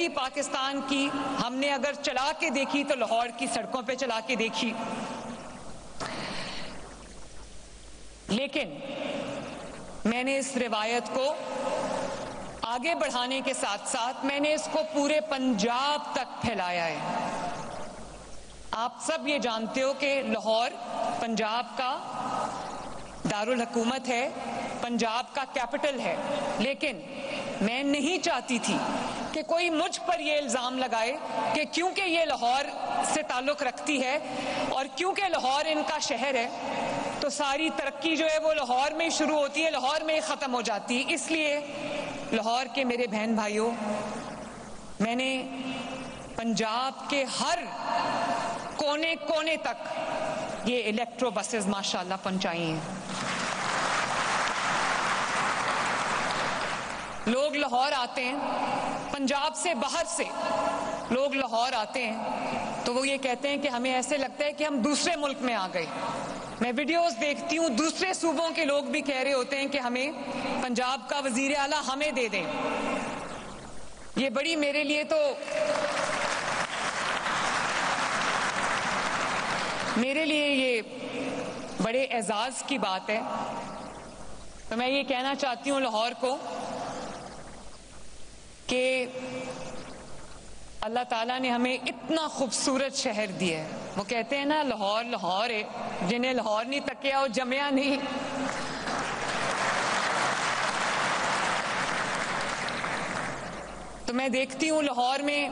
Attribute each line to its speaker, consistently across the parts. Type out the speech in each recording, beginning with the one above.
Speaker 1: پہلی پاکستان کی ہم نے اگر چلا کے دیکھی تو لاہور کی سڑکوں پہ چلا کے دیکھی، لیکن میں نے اس روایت کو آگے بڑھانے کے ساتھ ساتھ میں نے اس کو پورے پنجاب تک پھیلایا ہے۔ آپ سب یہ جانتے ہو کہ لاہور پنجاب کا دارالحکومت ہے، پنجاب کا کیپٹل ہے، لیکن میں نہیں چاہتی تھی کہ کوئی مجھ پر یہ الزام لگائے کہ کیونکہ یہ لاہور سے تعلق رکھتی ہے اور کیونکہ لاہور ان کا شہر ہے تو ساری ترقی جو ہے وہ لاہور میں ہی شروع ہوتی ہے، لاہور میں ہی ختم ہو جاتی ہے۔ اس لیے لاہور کے میرے بہن بھائیوں، میں نے پنجاب کے ہر کونے کونے تک یہ الیکٹرو بسز ماشاءاللہ پہنچائی ہیں۔ لوگ لاہور آتے ہیں، پنجاب سے باہر سے لوگ لاہور آتے ہیں تو وہ یہ کہتے ہیں کہ ہمیں ایسے لگتا ہے کہ ہم دوسرے ملک میں آ گئے۔ میں ویڈیوز دیکھتی ہوں، دوسرے صوبوں کے لوگ بھی کہہ رہے ہوتے ہیں کہ ہمیں پنجاب کا وزیر اعلیٰ ہمیں دے دیں۔ یہ بڑی میرے لیے تو یہ بڑے اعزاز کی بات ہے۔ تو میں یہ کہنا چاہتی ہوں لاہور کو کہ اللہ تعالیٰ نے ہمیں اتنا خوبصورت شہر دیا ہے۔ وہ کہتے ہیں نا لاہور لاہور ہے، جنہیں لاہور نہیں تکیا وہ جمیا نہیں۔ تو میں دیکھتی ہوں لاہور میں،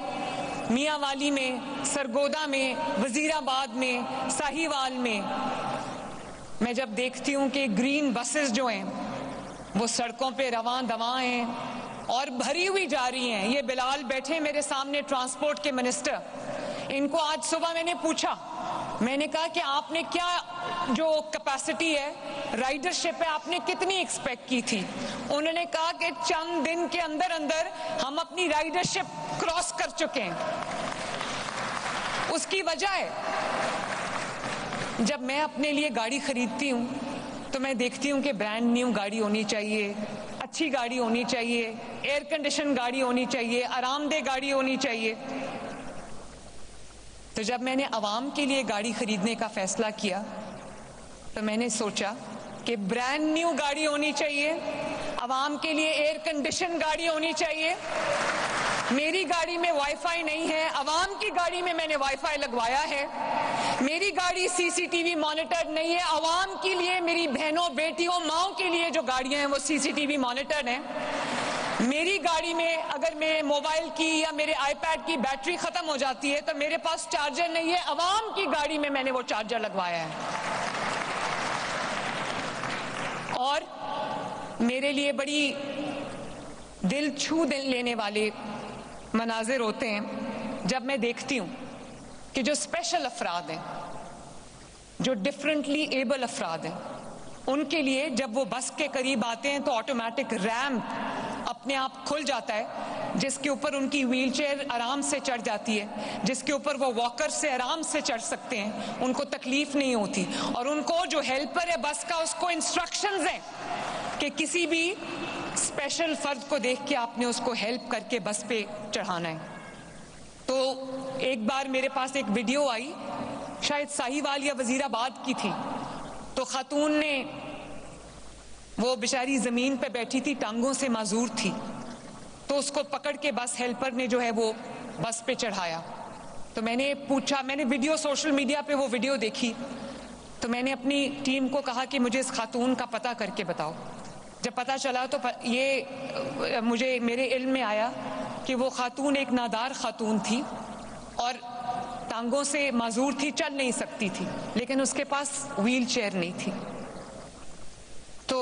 Speaker 1: میاں والی میں، سرگودا میں، وزیر آباد میں، ساہیوال میں جب دیکھتی ہوں کہ گرین بسز جو ہیں وہ سڑکوں پہ رواں دواں ہیں اور بھری ہوئی جا رہی ہیں۔ یہ بلال بیٹھے میرے سامنے، ٹرانسپورٹ کے منسٹر، ان کو آج صبح میں نے پوچھا، میں نے کہا کہ آپ نے کیا جو کیپیسٹی ہے رائڈرشپ ہے آپ نے کتنی ایکسپیکٹ کی تھی؟ انہوں نے کہا کہ چند دن کے اندر اندر ہم اپنی رائڈرشپ کراس کر چکے ہیں۔ اس کی وجہ ہے جب میں اپنے لیے گاڑی خریدتی ہوں تو میں دیکھتی ہوں کہ برانڈ نیو گاڑی ہونی چاہیے، اچھی گاڑی ہونی چاہیے، ایئر کنڈیشن گاڑی ہونی چاہیے، آرام دہ گاڑی ہونی چاہیے۔ تو جب میں نے عوام کے لیے گاڑی خریدنے کا فیصلہ کیا تو میں نے سوچا کہ برانڈ نیو گاڑی ہونی چاہیے، عوام کے لیے ایئر کنڈیشن گاڑی ہونی چاہیے۔ میری گاڑی میں وائی فائی نہیں ہے، عوام کی گاڑی میں نے وائی فائی لگوایا ہے۔ میری گاڑی سی سی ٹی وی مانیٹرڈ نہیں ہے، عوام کے لیے، میری بہنوں بیٹیوں ماؤں کے لیے جو گاڑیاں ہیں وہ سی سی ٹی وی مانیٹرڈ ہیں۔ میری گاڑی میں اگر میرے موبائل کی یا میرے آئی پیڈ کی بیٹری ختم ہو جاتی ہے تو میرے پاس چارجر نہیں ہے، عوام کی گاڑی میں نے وہ چارجر لگوایا ہے۔ اور میرے لیے بڑی دل چھو لینے والے مناظر ہوتے ہیں جب میں دیکھتی ہوں کہ جو اسپیشل افراد ہیں، جو ڈفرینٹلی ایبل افراد ہیں، ان کے لیے جب وہ بس کے قریب آتے ہیں تو آٹومیٹک ریمپ اپنے آپ کھل جاتا ہے، جس کے اوپر ان کی ویل چیئر آرام سے چڑھ جاتی ہے، جس کے اوپر وہ واکر سے آرام سے چڑھ سکتے ہیں، ان کو تکلیف نہیں ہوتی۔ اور ان کو جو ہیلپر ہے بس کا، اس کو انسٹرکشنز ہیں کہ کسی بھی اسپیشل فرد کو دیکھ کے آپ نے اس کو ہیلپ کر کے بس پہ چڑھانا ہے۔ تو ایک بار میرے پاس ایک ویڈیو آئی، شاید ساہیوال یا وزیر آباد کی تھی، تو خاتون نے، وہ بیچاری زمین پہ بیٹھی تھی، ٹانگوں سے معذور تھی، تو اس کو پکڑ کے بس ہیلپر نے جو ہے وہ بس پہ چڑھایا۔ تو میں نے پوچھا، میں نے ویڈیو سوشل میڈیا پہ وہ ویڈیو دیکھی، تو میں نے اپنی ٹیم کو کہا کہ مجھے اس خاتون کا پتہ کر کے بتاؤ۔ جب پتہ چلا تو یہ مجھے میرے علم میں آیا کہ وہ خاتون ایک نادار خاتون تھی اور ٹانگوں سے معذور تھی، چل نہیں سکتی تھی، لیکن اس کے پاس ویل چیئر نہیں تھی۔ تو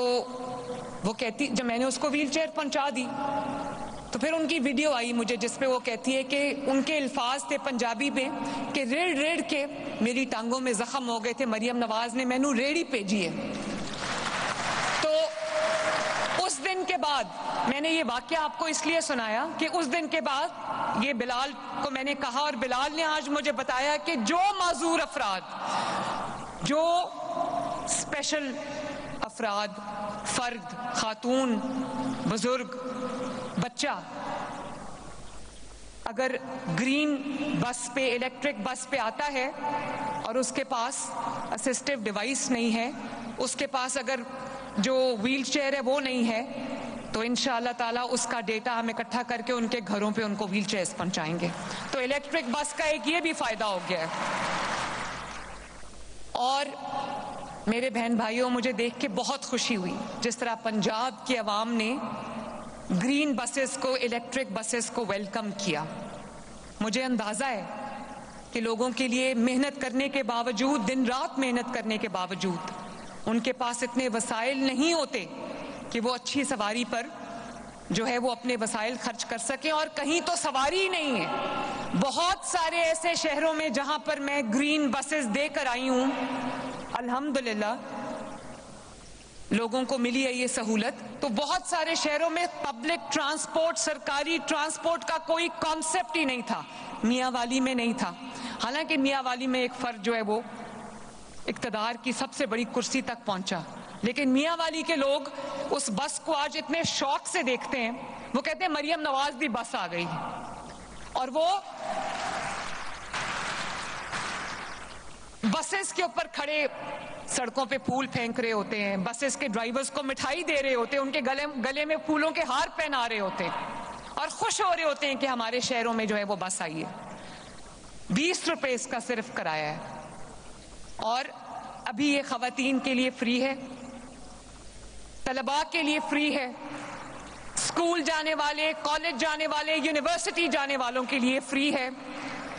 Speaker 1: وہ کہتی، جب میں نے اس کو ویل چیئر پہنچا دی تو پھر ان کی ویڈیو آئی مجھے، جس پہ وہ کہتی ہے کہ ان کے الفاظ تھے پنجابی میں کہ ریڑ ریڑ کے میری ٹانگوں میں زخم ہو گئے تھے، مریم نواز نے مینوں ریڑھی بھیجی ہے۔ تو اس دن کے بعد میں نے یہ واقعہ آپ کو اس لیے سنایا کہ اس دن کے بعد یہ بلال کو میں نے کہا، اور بلال نے آج مجھے بتایا کہ جو معذور افراد، جو اسپیشل افراد، فرد، خاتون، بزرگ، بچہ، اگر گرین بس پہ، الیکٹرک بس پہ آتا ہے اور اس کے پاس اسسٹیو ڈیوائس نہیں ہے، اس کے پاس اگر جو ویل چیئر ہے وہ نہیں ہے، تو انشاءاللہ تعالیٰ اس کا ڈیٹا ہم اکٹھا کر کے ان کے گھروں پہ ان کو ویل چیئرز پہنچائیں گے۔ تو الیکٹرک بس کا ایک یہ بھی فائدہ ہو گیا ہے۔ اور میرے بہن بھائیوں، مجھے دیکھ کے بہت خوشی ہوئی جس طرح پنجاب کی عوام نے گرین بسز کو، الیکٹرک بسز کو ویلکم کیا۔ مجھے اندازہ ہے کہ لوگوں کے لیے محنت کرنے کے باوجود، دن رات محنت کرنے کے باوجود، ان کے پاس اتنے وسائل نہیں ہوتے کہ وہ اچھی سواری پر جو ہے وہ اپنے وسائل خرچ کر سکیں، اور کہیں تو سواری ہی نہیں ہے۔ بہت سارے ایسے شہروں میں جہاں پر میں گرین بسز دے کر آئی ہوں، الحمدللہ لوگوں کو ملی ہے یہ سہولت۔ تو بہت سارے شہروں میں پبلک ٹرانسپورٹ، سرکاری ٹرانسپورٹ کا کوئی کانسیپٹ ہی نہیں تھا، میاں والی میں نہیں تھا۔ حالانکہ میاں والی میں ایک فرد جو ہے وہ اقتدار کی سب سے بڑی کرسی تک پہنچا، لیکن میاں والی کے لوگ اس بس کو آج اتنے شوق سے دیکھتے ہیں، وہ کہتے ہیں مریم نواز دی بس آ گئی، اور وہ بسز کے اوپر کھڑے سڑکوں پہ پھول پھینک رہے ہوتے ہیں، بسز کے ڈرائیورز کو مٹھائی دے رہے ہوتے ہیں، ان کے گلے میں پھولوں کے ہار پہنا رہے ہوتے ہیں، اور خوش ہو رہے ہوتے ہیں کہ ہمارے شہروں میں جو ہے وہ بس آئی ہے۔ 20 روپے اس کا صرف کرایہ ہے، اور ابھی یہ خواتین کے لیے فری ہے، طلباء کے لیے فری ہے، اسکول جانے والے، کالج جانے والے، یونیورسٹی جانے والوں کے لیے فری ہے،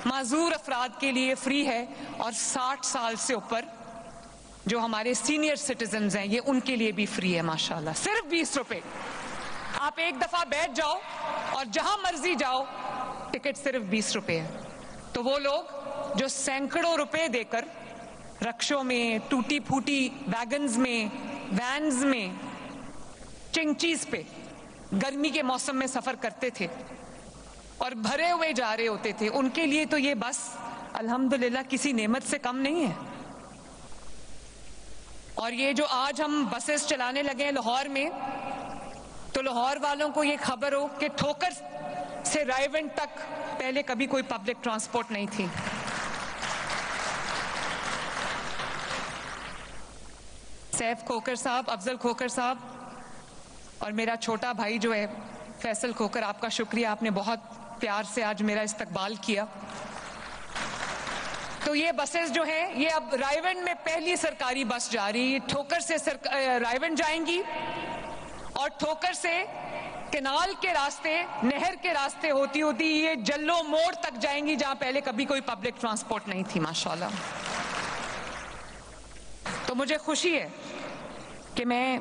Speaker 1: معذور افراد کے لیے فری ہے، اور 60 سال سے اوپر جو ہمارے سینئر سٹیزنز ہیں یہ ان کے لیے بھی فری ہے۔ ماشاءاللہ صرف 20 روپے، آپ ایک دفعہ بیٹھ جاؤ اور جہاں مرضی جاؤ، ٹکٹ صرف 20 روپے ہے۔ تو وہ لوگ جو سینکڑوں روپے دے کر رکشوں میں، ٹوٹی پھوٹی ویگنز میں، وینز میں، چنگچیز پہ گرمی کے موسم میں سفر کرتے تھے اور بھرے ہوئے جا رہے ہوتے تھے، ان کے لیے تو یہ بس الحمدللہ کسی نعمت سے کم نہیں ہے۔ اور یہ جو آج ہم بسز چلانے لگے ہیں لاہور میں، تو لاہور والوں کو یہ خبر ہو کہ ٹھوکر سے رائے ونڈ تک پہلے کبھی کوئی پبلک ٹرانسپورٹ نہیں تھی۔ سیف کھوکھر صاحب، افضل کھوکھر صاحب، اور میرا چھوٹا بھائی جو ہے فیصل کھوکھر، آپ کا شکریہ، آپ نے بہت پیار سے آج میرا استقبال کیا۔ تو یہ بسز جو ہیں یہ اب رائے ونڈ میں پہلی سرکاری بس جا رہی ہے، ٹھوکر سے رائے ونڈ جائیں گی، اور ٹھوکر سے کنال کے راستے، نہر کے راستے ہوتی ہوتی یہ جلو موڑ تک جائیں گی، جہاں پہلے کبھی کوئی پبلک ٹرانسپورٹ نہیں تھی۔ ماشاءاللہ تو مجھے خوشی ہے کہ میں